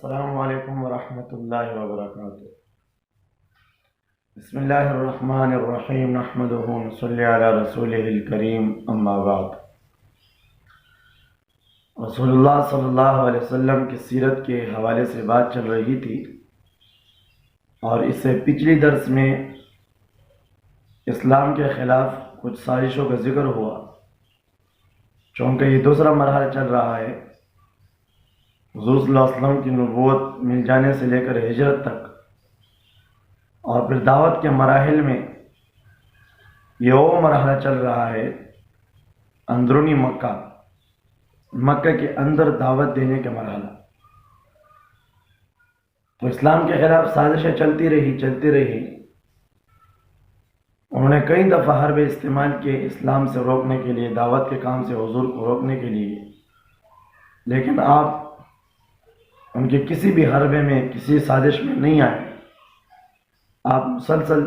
السلام علیکم ورحمۃ اللہ وبرکاتہ۔ بسم اللہ الرحمن الرحیم، نحمدہ ونصلی علی رسولہ الکریم، اما بعد۔ رسول اللہ صلی اللہ علیہ وسلم کی سیرت کے حوالے سے بات چل رہی تھی، اور اس سے پچھلی درس میں اسلام کے خلاف کچھ سازشوں کا ذکر ہوا۔ چونکہ یہ دوسرا مرحلہ چل رہا ہے، حضور صلی اللہ علیہ وسلم کی نبوت مل جانے سے لے کر ہجرت تک، اور پھر دعوت کے مراحل میں یہ وہ مرحلہ چل رہا ہے اندرونی مکہ کے اندر دعوت دینے کا مرحلہ۔ تو اسلام کے خلاف سازشیں چلتی رہی۔ انہوں نے کئی دفعہ حربے استعمال کیے اسلام سے روکنے کے لیے، دعوت کے کام سے حضور کو روکنے کے لیے، لیکن آپ ان کے کسی بھی حربے میں، کسی سازش میں نہیں آئے۔ آپ مسلسل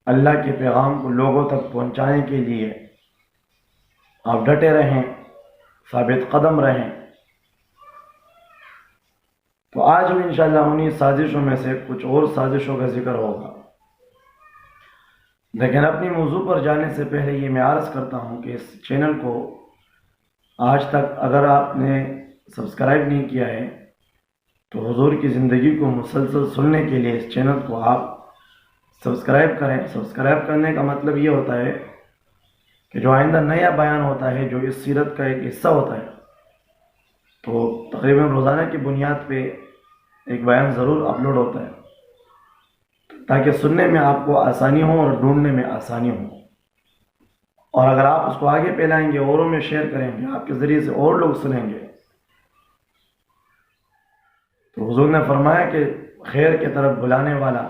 اللہ کے پیغام کو لوگوں تک پہنچانے کے لیے آپ ڈٹے رہیں، ثابت قدم رہیں۔ تو آج بھی انشاءاللہ انہی سازشوں میں سے کچھ اور سازشوں کا ذکر ہوگا، لیکن اپنی موضوع پر جانے سے پہلے یہ میں عرض کرتا ہوں کہ اس چینل کو آج تک اگر آپ نے سبسکرائب نہیں کیا ہے تو حضور کی زندگی کو مسلسل سننے کے لیے اس چینل کو آپ سبسکرائب کریں۔ سبسکرائب کرنے کا مطلب یہ ہوتا ہے کہ جو آئندہ نیا بیان ہوتا ہے، جو اس سیرت کا ایک حصہ ہوتا ہے، تو تقریباً روزانہ کی بنیاد پہ ایک بیان ضرور اپلوڈ ہوتا ہے، تاکہ سننے میں آپ کو آسانی ہو اور ڈھونڈنے میں آسانی ہو۔ اور اگر آپ اس کو آگے پھیلائیں گے، اوروں میں شیئر کریں گے، آپ کے ذریعے سے اور لوگ سنیں گے، تو حضور نے فرمایا کہ خیر کی طرف بلانے والا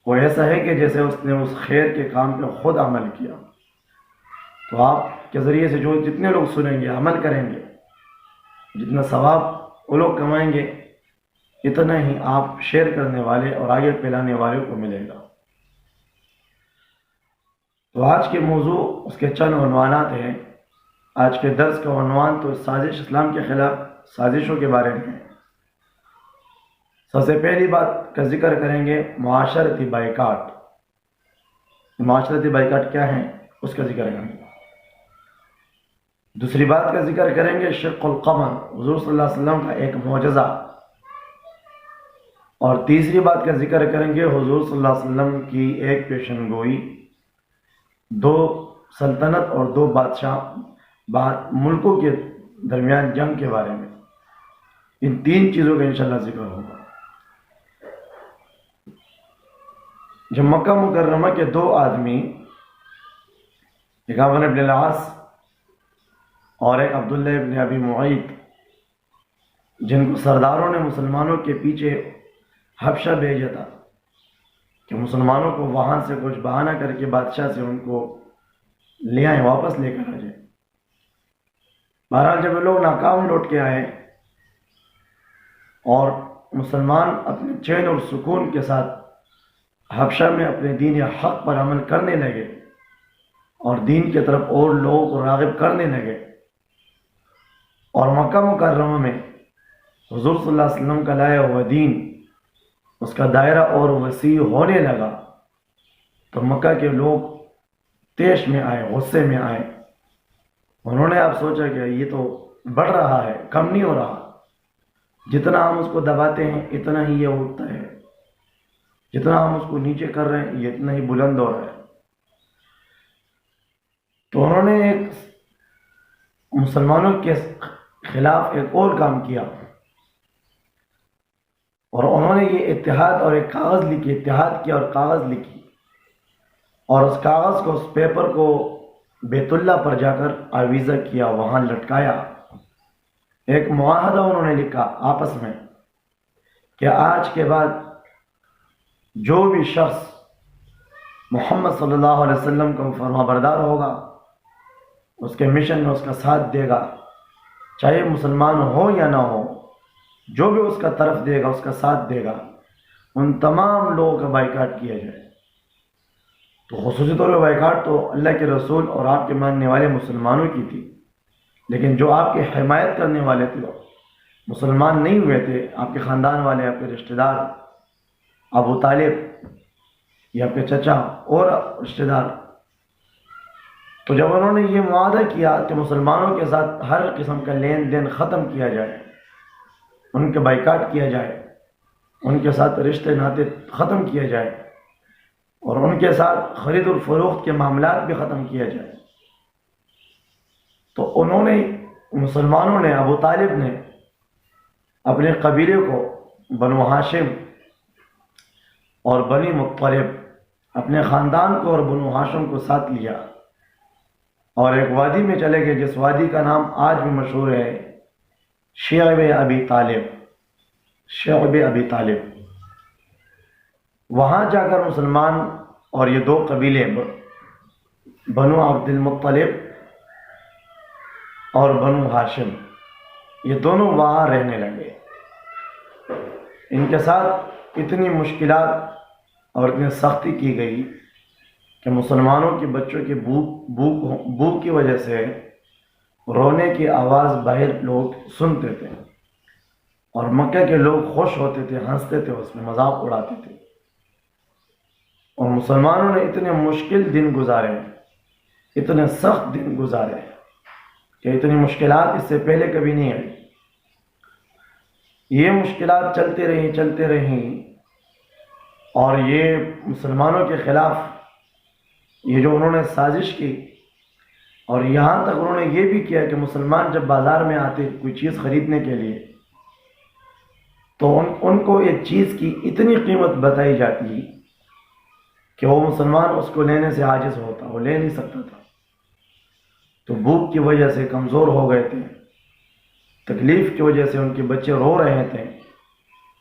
وہ ایسا ہے کہ جیسے اس نے اس خیر کے کام پہ خود عمل کیا۔ تو آپ کے ذریعے سے جو جتنے لوگ سنیں گے، عمل کریں گے، جتنا ثواب وہ لوگ کمائیں گے، اتنا ہی آپ شیئر کرنے والے اور آگے پھیلانے والے کو ملے گا۔ تو آج کے موضوع، اس کے چند عنوانات ہیں۔ آج کے درس کا عنوان تو سازش، اسلام کے خلاف سازشوں کے بارے میں ہے۔ سب سے پہلی بات کا ذکر کریں گے معاشرتی بائیکاٹ۔ معاشرتی بائیکاٹ کیا ہے، اس کا ذکر کریں گے۔ دوسری بات کا ذکر کریں گے شق القمر، حضور صلی اللہ علیہ وسلم کا ایک معجزہ۔ اور تیسری بات کا ذکر کریں گے حضور صلی اللہ علیہ وسلم کی ایک پیشن گوئی، دو سلطنت اور دو ملکوں کے درمیان جنگ کے بارے میں۔ ان تین چیزوں کا انشاءاللہ ذکر ہوگا۔ جب مکہ مکرمہ کے دو آدمی، ایک عمرو بن العاص اور ایک عبداللہ ابن ابی معیط، جن کو سرداروں نے مسلمانوں کے پیچھے حبشہ بھیجا تھا کہ مسلمانوں کو وہاں سے کچھ بہانہ کر کے بادشاہ سے ان کو لے آئیں، واپس لے کر آ جائیں۔ بہرحال جب وہ لوگ ناکام لوٹ کے آئے اور مسلمان اپنے چین اور سکون کے ساتھ حبشہ میں اپنے دین حق پر عمل کرنے لگے اور دین کی طرف اور لوگوں کو راغب کرنے لگے، اور مکہ مکرمہ میں حضور صلی اللہ علیہ وسلم کا لایا ہوا دین، اس کا دائرہ اور وسیع ہونے لگا، تو مکہ کے لوگ طیش میں آئے، غصے میں آئے۔ انہوں نے اب سوچا کہ یہ تو بڑھ رہا ہے، کم نہیں ہو رہا، جتنا ہم اس کو دباتے ہیں اتنا ہی یہ اٹھتا ہے، جتنا ہم اس کو نیچے کر رہے ہیں یہ اتنا ہی بلند ہو رہا ہے۔ تو انہوں نے ایک مسلمانوں کے خلاف ایک اور کام کیا، اور انہوں نے یہ اتحاد اور ایک کاغذ لکھی، اتحاد کیا اور کاغذ لکھی، اور اس کاغذ کو، اس پیپر کو بیت اللہ پر جا کر آویزہ کیا، وہاں لٹکایا۔ ایک معاہدہ انہوں نے لکھا آپس میں کہ آج کے بعد جو بھی شخص محمد صلی اللہ علیہ وسلم کا فرما بردار ہوگا، اس کے مشن میں اس کا ساتھ دے گا، چاہے مسلمان ہو یا نہ ہو، جو بھی اس کا طرف دے گا، اس کا ساتھ دے گا، ان تمام لوگوں کا بائیکاٹ کیا جائے۔ تو خصوصی طور پہ بائیکاٹ تو اللہ کے رسول اور آپ کے ماننے والے مسلمانوں کی تھی، لیکن جو آپ کی حمایت کرنے والے تھے، مسلمان نہیں ہوئے تھے، آپ کے خاندان والے، آپ کے رشتہ دار، ابو طالب یا آپ کے چچا اور رشتہ دار، تو جب انہوں نے یہ معاہدہ کیا کہ مسلمانوں کے ساتھ ہر قسم کا لین دین ختم کیا جائے، ان کے بائیکاٹ کیا جائے، ان کے ساتھ رشتے ناطے ختم کیا جائے، اور ان کے ساتھ خرید اور فروخت کے معاملات بھی ختم کیا جائے، تو انہوں نے، مسلمانوں نے، ابو طالب نے اپنے قبیلے کو، بنو ہاشم اور بنی مطلب، اپنے خاندان کو اور بنو ہاشم کو ساتھ لیا اور ایک وادی میں چلے گئے، جس وادی کا نام آج بھی مشہور ہے، شعب ابی طالب، شعب ابی طالب۔ وہاں جا کر مسلمان اور یہ دو قبیلے، بنو عبد المطلب اور بنو ہاشم، یہ دونوں وہاں رہنے لگے۔ ان کے ساتھ اتنی مشکلات اور اتنی سختی کی گئی کہ مسلمانوں کے بچوں کی بھوک کی وجہ سے رونے کی آواز باہر لوگ سنتے تھے، اور مکہ کے لوگ خوش ہوتے تھے، ہنستے تھے، اس میں مذاق اڑاتے تھے۔ اور مسلمانوں نے اتنے مشکل دن گزارے، اتنے سخت دن گزارے کہ اتنی مشکلات اس سے پہلے کبھی نہیں آئی۔ یہ مشکلات چلتے رہیں، اور یہ مسلمانوں کے خلاف یہ جو انہوں نے سازش کی، اور یہاں تک انہوں نے یہ بھی کیا کہ مسلمان جب بازار میں آتے کوئی چیز خریدنے کے لیے، تو ان کو ایک چیز کی اتنی قیمت بتائی جاتی کہ وہ مسلمان اس کو لینے سے عاجز ہوتا، وہ لے نہیں سکتا تھا، تو بھوک کی وجہ سے کمزور ہو گئے تھے، تکلیف کی وجہ سے ان کے بچے رو رہے تھے،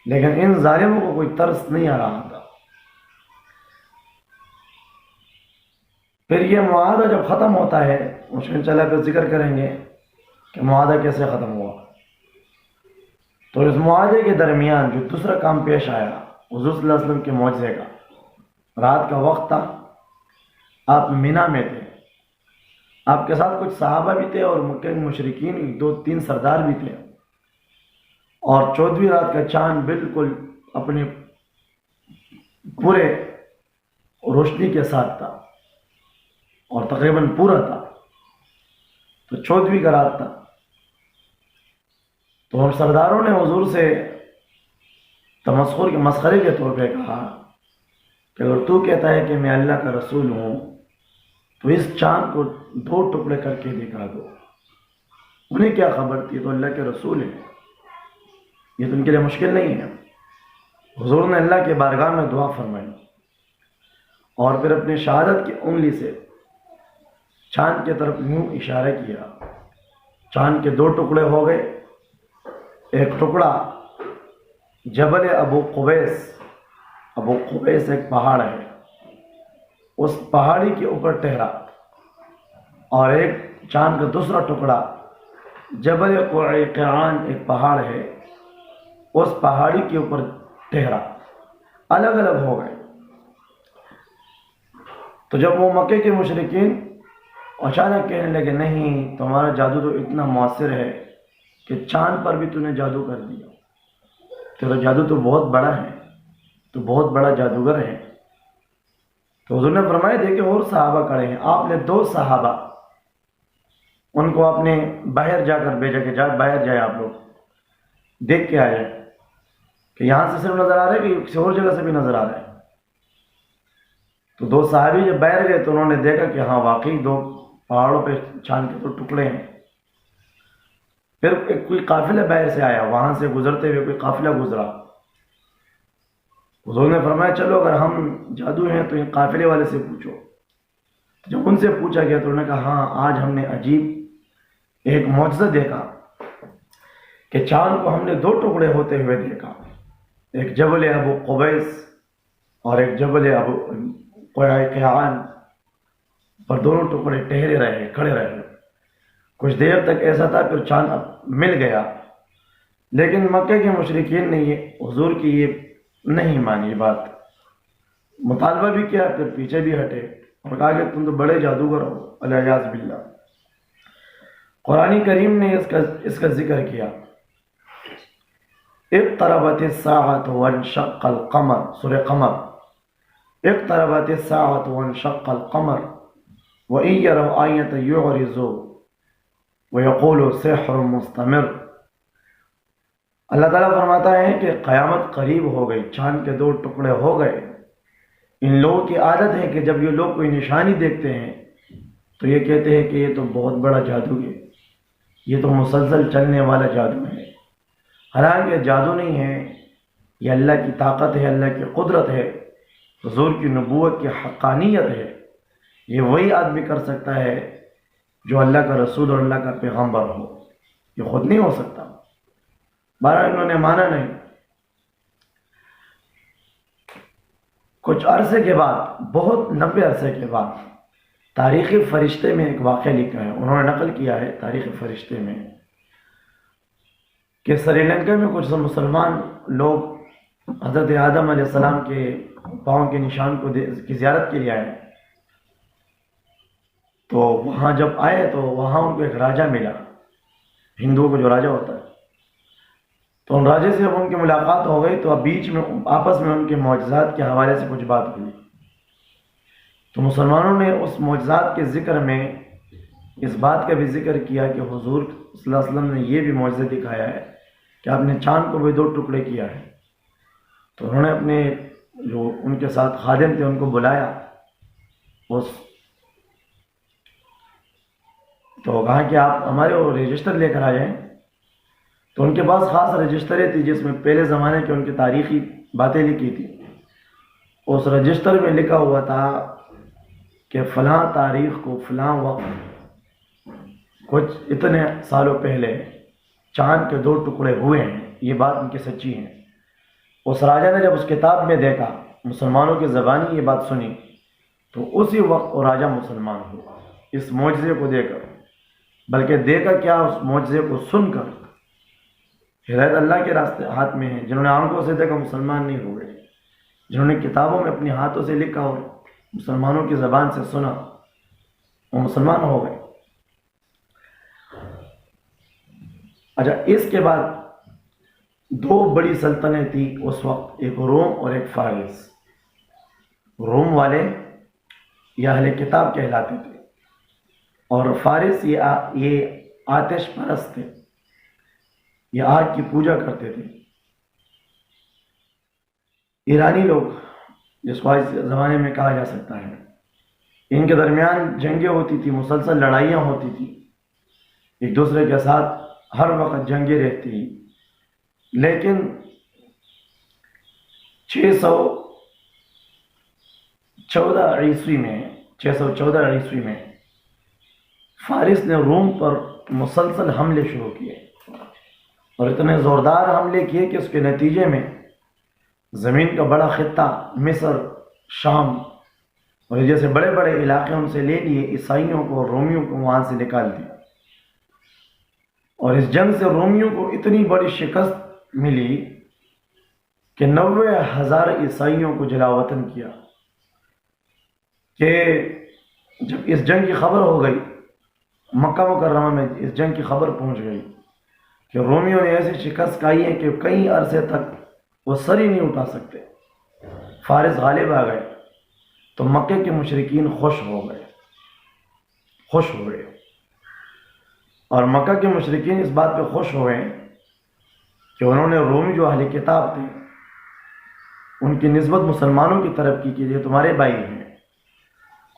لیکن ان ظالموں کو کوئی ترس نہیں آ رہا تھا۔ پھر یہ معاہدہ جب ختم ہوتا ہے، اس میں چلا کر ذکر کریں گے کہ معاہدہ کیسے ختم ہوا۔ تو اس معاہدے کے درمیان جو دوسرا کام پیش آیا، حضور صلی اللہ علیہ وسلم کے معجزے کا، رات کا وقت تھا، آپ مینا میں تھے، آپ کے ساتھ کچھ صحابہ بھی تھے اور مکہ کے مشرکین 2-3 سردار بھی تھے، اور 14ویں رات کا چاند بالکل اپنے پورے روشنی کے ساتھ تھا، اور تقریباً پورا تھا، تو 14ویں کا رات تھا۔ تو ہم سرداروں نے حضور سے مسخرے کے طور پہ کہا کہ اگر تو کہتا ہے کہ میں اللہ کا رسول ہوں تو اس چاند کو 2 ٹکڑے کر کے دکھا دو۔ انہیں کیا خبر تھی، تو اللہ کے رسول ہیں، یہ تو ان کے لیے مشکل نہیں ہے۔ حضور نے اللہ کے بارگاہ میں دعا فرمائی، اور پھر اپنی شہادت کی انگلی سے چاند کی طرف یوں اشارہ کیا، چاند کے 2 ٹکڑے ہو گئے۔ ایک ٹکڑا جبل ابو قبیس ایک پہاڑ ہے، اس پہاڑی کے اوپر ٹھہرا، اور ایک چاند کا دوسرا ٹکڑا جبل قعقاع ایک پہاڑ ہے، اس پہاڑی کے اوپر ٹھہرا، الگ الگ ہو گئے۔ تو جب وہ مکے کے مشرکین اچانک کہنے لگے نہیں تمہارا جادو تو اتنا مؤثر ہے کہ چاند پر بھی تو نے جادو کر دیا، تیرا جادو تو بہت بڑا ہے، تو بہت بڑا جادوگر ہے۔ تو حضور نے فرمایا دیکھیں اور صحابہ کھڑے ہیں، آپ نے 2 صحابہ ان کو آپ نے باہر جا کر بھیجا کہ باہر جائے، آپ لوگ دیکھ کے آئے کہ یہاں سے صرف نظر آ رہا ہے کہ کسی اور جگہ سے بھی نظر آ رہا ہے۔ تو 2 صحابی جب باہر گئے تو انہوں نے دیکھا کہ ہاں واقعی 2 پہاڑوں پہ چاند کے 2 ٹکڑے ہیں۔ پھر کوئی قافلہ باہر سے آیا، وہاں سے گزرتے ہوئے کوئی قافلہ گزرا، حضور نے فرمایا چلو اگر ہم جادو ہیں تو ان قافلے والے سے پوچھو۔ جب ان سے پوچھا گیا تو انہوں نے کہا ہاں آج ہم نے عجیب ایک معجزہ دیکھا کہ چاند کو ہم نے 2 ٹکڑے ہوتے ہوئے دیکھا، ایک جبل ابو قبیس اور ایک جبل ابو قعقاع پر دونوں ٹکڑے ٹھہرے رہے، کھڑے رہے۔ کچھ دیر تک ایسا تھا، پھر چاند مل گیا، لیکن مکہ کے مشرکین نے یہ حضور کی یہ نہیں مانی بات، مطالبہ بھی کیا، پھر پیچھے بھی ہٹے اور کہا کہ تم تو بڑے جادوگر ہو، الیاذ باللہ۔ قرآن کریم نے اس کا ذکر کیا اقتربت الساعة وانشق القمر، سورہ قمر، اقتربت الساعة وانشق القمر وإن يروا آية يعرضوا ويقولوا سحر مستمر۔ اللہ تعالیٰ فرماتا ہے کہ قیامت قریب ہو گئی، چاند کے 2 ٹکڑے ہو گئے۔ ان لوگوں کی عادت ہے کہ جب یہ لوگ کوئی نشانی دیکھتے ہیں تو یہ کہتے ہیں کہ یہ تو بہت بڑا جادو ہے، یہ تو مسلسل چلنے والا جادو ہے۔ حالانکہ جادو نہیں ہے، یہ اللہ کی طاقت ہے، اللہ کی قدرت ہے، حضور کی نبوت کی حقانیت ہے۔ یہ وہی آدمی کر سکتا ہے جو اللہ کا رسول اور اللہ کا پیغمبر ہو، یہ خود نہیں ہو سکتا۔ بہرحال انہوں نے مانا نہیں۔ کچھ عرصے کے بعد، بہت لمبے عرصے کے بعد، تاریخ فرشتے میں ایک واقعہ لکھا ہے، انہوں نے نقل کیا ہے تاریخ فرشتے میں، کہ سری لنکا میں کچھ مسلمان لوگ حضرت آدم علیہ السلام کے پاؤں کے نشان کی زیارت کے لیے آئے، تو وہاں جب آئے تو وہاں ان کو ایک راجہ ملا، ہندوؤں کو جو راجہ ہوتا ہے، تو ان راجے سے اب ان کی ملاقات ہو گئی، تو اب بیچ میں آپس میں ان کے معجزات کے حوالے سے کچھ بات ہوئی، تو مسلمانوں نے اس معجزات کے ذکر میں اس بات کا بھی ذکر کیا کہ حضور صلی اللہ علیہ وسلم نے یہ بھی معجزہ دکھایا ہے کہ آپ نے چاند کو بھی 2 ٹکڑے کیا ہے۔ تو انہوں نے اپنے جو ان کے ساتھ خادم تھے ان کو بلایا، تو کہا کہ آپ ہمارے وہ رجسٹر لے کر آ جائیں۔ تو ان کے پاس خاص رجسٹریں تھی جس میں پہلے زمانے کے ان کی تاریخی باتیں لکھی تھی۔ اس رجسٹر میں لکھا ہوا تھا کہ فلاں تاریخ کو فلاں وقت کچھ اتنے سالوں پہلے چاند کے 2 ٹکڑے ہوئے ہیں، یہ بات ان کی سچی ہے۔ اس راجہ نے جب اس کتاب میں دیکھا، مسلمانوں کی زبانی یہ بات سنی، تو اسی وقت وہ راجہ مسلمان ہوا اس معجزے کو دے کر، بلکہ دیکھا کیا، اس معجزے کو سن کر۔ ہدایت اللہ کے راستے ہاتھ میں ہے، جنہوں نے آنکھوں سے دیکھا مسلمان نہیں ہوئے، جنہوں نے کتابوں میں اپنے ہاتھوں سے لکھا اور مسلمانوں کی زبان سے سنا، وہ مسلمان ہو گئے۔ اچھا، اس کے بعد 2 بڑی سلطنتیں تھی اس وقت، ایک روم اور ایک فارس۔ روم والے یہ اہل کتاب کہلاتے تھے، اور فارس یہ آتش پرست تھے، یہ آگ کی پوجا کرتے تھے۔ ایرانی لوگ، جس کو آج زمانے میں کہا جا سکتا ہے، ان کے درمیان جنگیں ہوتی تھی، مسلسل لڑائیاں ہوتی تھی، ایک دوسرے کے ساتھ ہر وقت جنگیں رہتی ہیں۔ لیکن 614 عیسوی میں فارس نے روم پر مسلسل حملے شروع کیے، اور اتنے زوردار حملے کیے کہ اس کے نتیجے میں زمین کا بڑا خطہ مصر، شام اور جیسے بڑے بڑے علاقے ان سے لے لیے، عیسائیوں کو، رومیوں کو وہاں سے نکال دیا۔ اور اس جنگ سے رومیوں کو اتنی بڑی شکست ملی کہ 90,000 عیسائیوں کو جلا وطن کیا۔ کہ جب اس جنگ کی خبر ہو گئی، مکہ مکرمہ میں اس جنگ کی خبر پہنچ گئی کہ رومیوں نے ایسی شکست کھائی ہے کہ کئی عرصے تک وہ سر ہی نہیں اٹھا سکتے، فارس غالب آ گئے، تو مکے کے مشرکین خوش ہو گئے۔ اور مکہ کے مشرکین اس بات پہ خوش ہوئے کہ انہوں نے رومی جو اہل کتاب تھے ان کی نسبت مسلمانوں کی طرف کی کہ یہ تمہارے بھائی ہیں،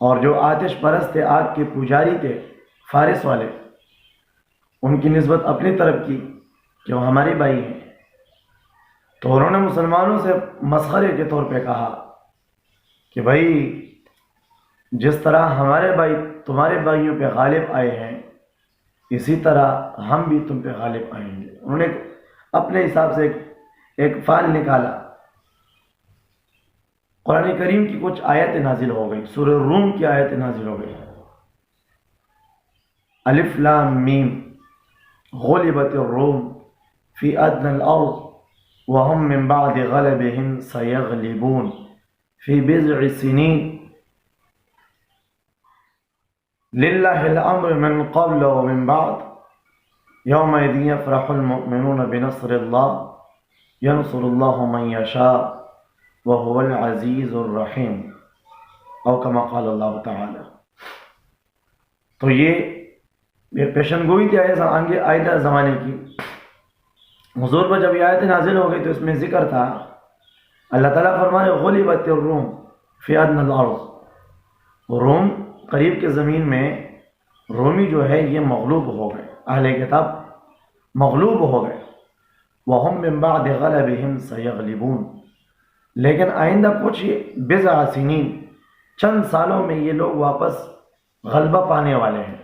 اور جو آتش پرست تھے، آگ کے پجاری تھے فارس والے، ان کی نسبت اپنی طرف کی کہ وہ ہمارے بھائی ہیں۔ تو انہوں نے مسلمانوں سے مسخرے کے طور پہ کہا کہ بھائی، جس طرح ہمارے بھائی تمہارے بھائیوں پہ غالب آئے ہیں، اسی طرح ہم بھی تم پہ غالب آئیں گے۔ انہوں نے اپنے حساب سے ایک فعل نکالا۔ قرآن کریم کی کچھ آیتیں نازل ہو گئی، سورہ روم کی آیتیں نازل ہو گئی۔ الف لام میم، غلبت الروم فی ادنى الارض وهم من بعد غلبهم سيغلبون في بضع سنين لله الامر من قبل ومن بعد يومئذ يفرح المؤمنون بنصر الله ینصر اللہ من یشاء وهو العزیز الرحیم، او کما قال اللہ تعالی۔ تو یہ پیشن گوئی تھی آئندہ زمانے کی۔ حضور پر جب یہ آیت نازل ہو گئی تو اس میں ذکر تھا، اللہ تعالیٰ فرمانے غلبت الروم فی ادنی الارض، روم قریب کے زمین میں رومی جو ہے یہ مغلوب ہو گئے، اہل کتاب مغلوب ہو گئے۔ وَهُم مِّن بَعْدِ غَلَبِهِمْ سَيَغْلِبُونَ، لیکن آئندہ کچھ بضع سنین، چند سالوں میں یہ لوگ واپس غلبہ پانے والے ہیں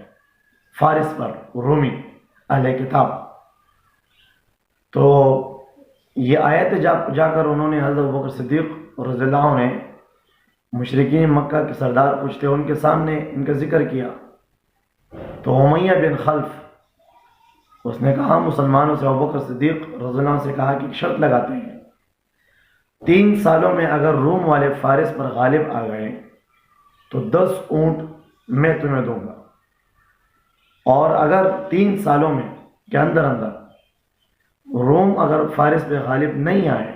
فارس پر، رومی اہل کتاب۔ تو یہ آیت جا کر انہوں نے حضرت ابوبکر صدیق رضی اللہ عنہ نے مشرکین مکہ کے سردار کچھ تھے، ان کے سامنے ان کا ذکر کیا تو امیہ بن خلف اس نے کہا مسلمانوں سے، ابوبکر صدیق رضی اللہ عنہ سے کہا کہ شرط لگاتے ہیں 3 سالوں میں اگر روم والے فارس پر غالب آ گئے تو 10 اونٹ میں تمہیں دوں گا، اور اگر 3 سالوں میں کے اندر روم اگر فارس پہ غالب نہیں آئے،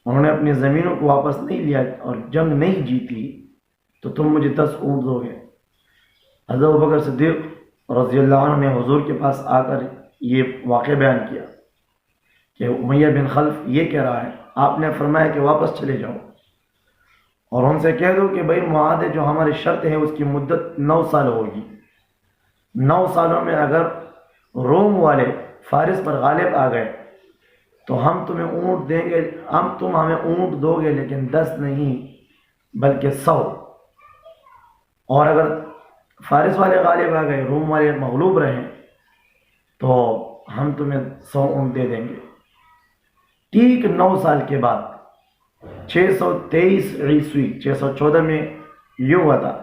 انہوں نے اپنی زمینوں کو واپس نہیں لیا اور جنگ نہیں جیتی، تو تم مجھے 10 اونٹ دو گے۔ حضرت ابوبکر صدیق رضی اللہ عنہ نے حضور کے پاس آ کر یہ واقعہ بیان کیا کہ امیہ بن خلف یہ کہہ رہا ہے، آپ نے فرمایا کہ واپس چلے جاؤ اور ان سے کہہ دو کہ بھائی معاہدے جو ہماری شرط ہے اس کی مدت 9 سال ہوگی، 9 سالوں میں اگر روم والے فارس پر غالب آ گئے تو ہم تمہیں اونٹ دیں گے، تم ہمیں اونٹ دو گے لیکن 10 نہیں بلکہ 100، اور اگر فارس والے غالب آ گئے، روم والے مغلوب رہیں تو ہم تمہیں 100 اونٹ دے دیں گے۔ ٹھیک 9 سال کے بعد 623 عیسوی، 614 میں یہ ہوا تھا،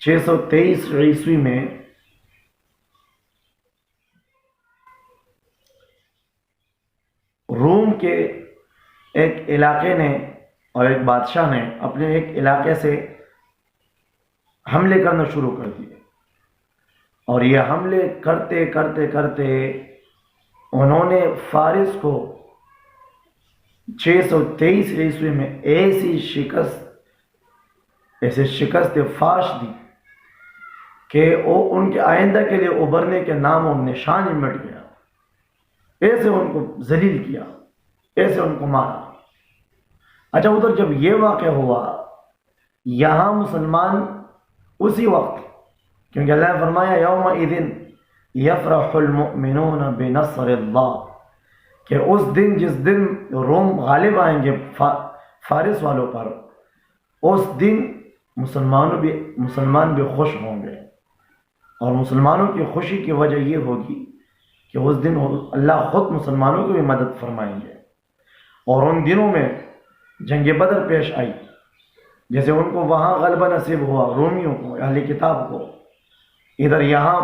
623 عیسوی میں روم کے ایک علاقے نے اور ایک بادشاہ نے اپنے ایک علاقے سے حملے کرنا شروع کر دیے، اور یہ حملے کرتے کرتے کرتے انہوں نے فارس کو 623 عیسوی میں ایسی شکست فاش دی کہ وہ ان کے آئندہ کے لیے ابھرنے کے نام و نشان ہی مٹ گیا۔ ایسے ان کو ذلیل کیا، ایسے ان کو مارا۔ اچھا ادھر جب یہ واقعہ ہوا، یہاں مسلمان اسی وقت، کیونکہ اللہ نے فرمایا یومئذ یفرح المؤمنون بنصر اللہ، کہ اس دن جس دن روم غالب آئیں گے فارس والوں پر، اس دن مسلمان بھی خوش ہوں گے، اور مسلمانوں کی خوشی کی وجہ یہ ہوگی کہ اس دن اللہ خود مسلمانوں کی بھی مدد فرمائیں گے۔ اور ان دنوں میں جنگ بدر پیش آئی، جیسے ان کو وہاں غلبہ نصیب ہوا رومیوں کو، اہل کتاب کو، ادھر یہاں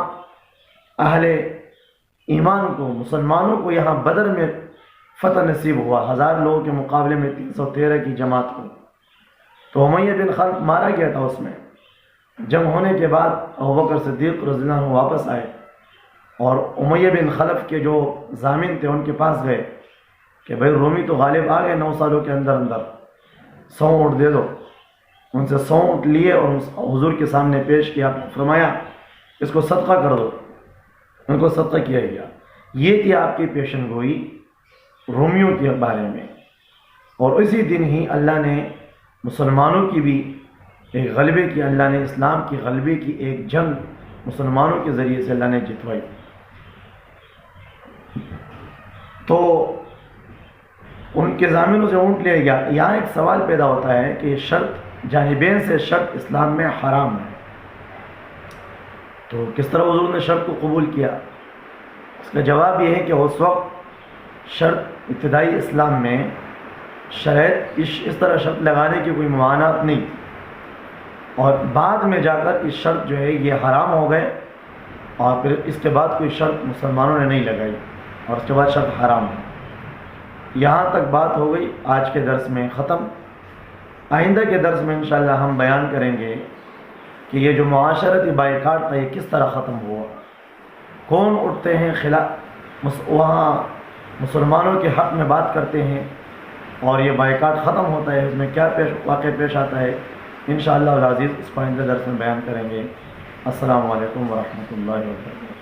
اہل ایمان کو، مسلمانوں کو یہاں بدر میں فتح نصیب ہوا 1000 لوگوں کے مقابلے میں 313 کی جماعت کو۔ تو امیہ بن خلف مارا گیا تھا اس میں۔ جنگ ہونے کے بعد ابوبکر صدیق رضی اللہ عنہ واپس آئے اور امیہ بن خلف کے جو ضامن تھے ان کے پاس گئے کہ بھائی رومی تو غالب آ گئے 9 سالوں کے اندر 100 اونٹ دے دو۔ ان سے 100 اونٹ لیے اور حضور کے سامنے پیش کیا، فرمایا اس کو صدقہ کر دو، ان کو صدقہ کیا گیا۔ یہ تھی آپ کی پیشن گوئی رومیوں کے بارے میں، اور اسی دن ہی اللہ نے مسلمانوں کی بھی ایک غلبے کی، اللہ نے اسلام کی غلبے کی ایک جنگ مسلمانوں کے ذریعے سے اللہ نے جتوائی۔ تو ان کے ضامنوں سے اونٹ لیا گیا۔ یہاں ایک سوال پیدا ہوتا ہے کہ شرط جانبین سے شرط اسلام میں حرام ہے، تو کس طرح حضور نے شرط کو قبول کیا؟ اس کا جواب یہ ہے کہ اس وقت شرط ابتدائی اسلام میں شرط اس طرح شرط لگانے کی کوئی ممانعت نہیں، اور بعد میں جا کر اس شرط جو ہے یہ حرام ہو گئے، اور پھر اس کے بعد کوئی شرط مسلمانوں نے نہیں لگائی، اور اس کے بعد شرط حرام ہے۔ یہاں تک بات ہو گئی، آج کے درس میں ختم۔ آئندہ کے درس میں انشاءاللہ ہم بیان کریں گے کہ یہ جو معاشرتی بائیکاٹ تھا یہ کس طرح ختم ہوا، کون اٹھتے ہیں وہاں مسلمانوں کے حق میں بات کرتے ہیں اور یہ بائیکاٹ ختم ہوتا ہے، اس میں کیا واقع پیش آتا ہے، انشاءاللہ العزیز اس پائندہ درس میں بیان کریں گے۔ السلام علیکم ورحمۃ اللہ وبرکاتہ۔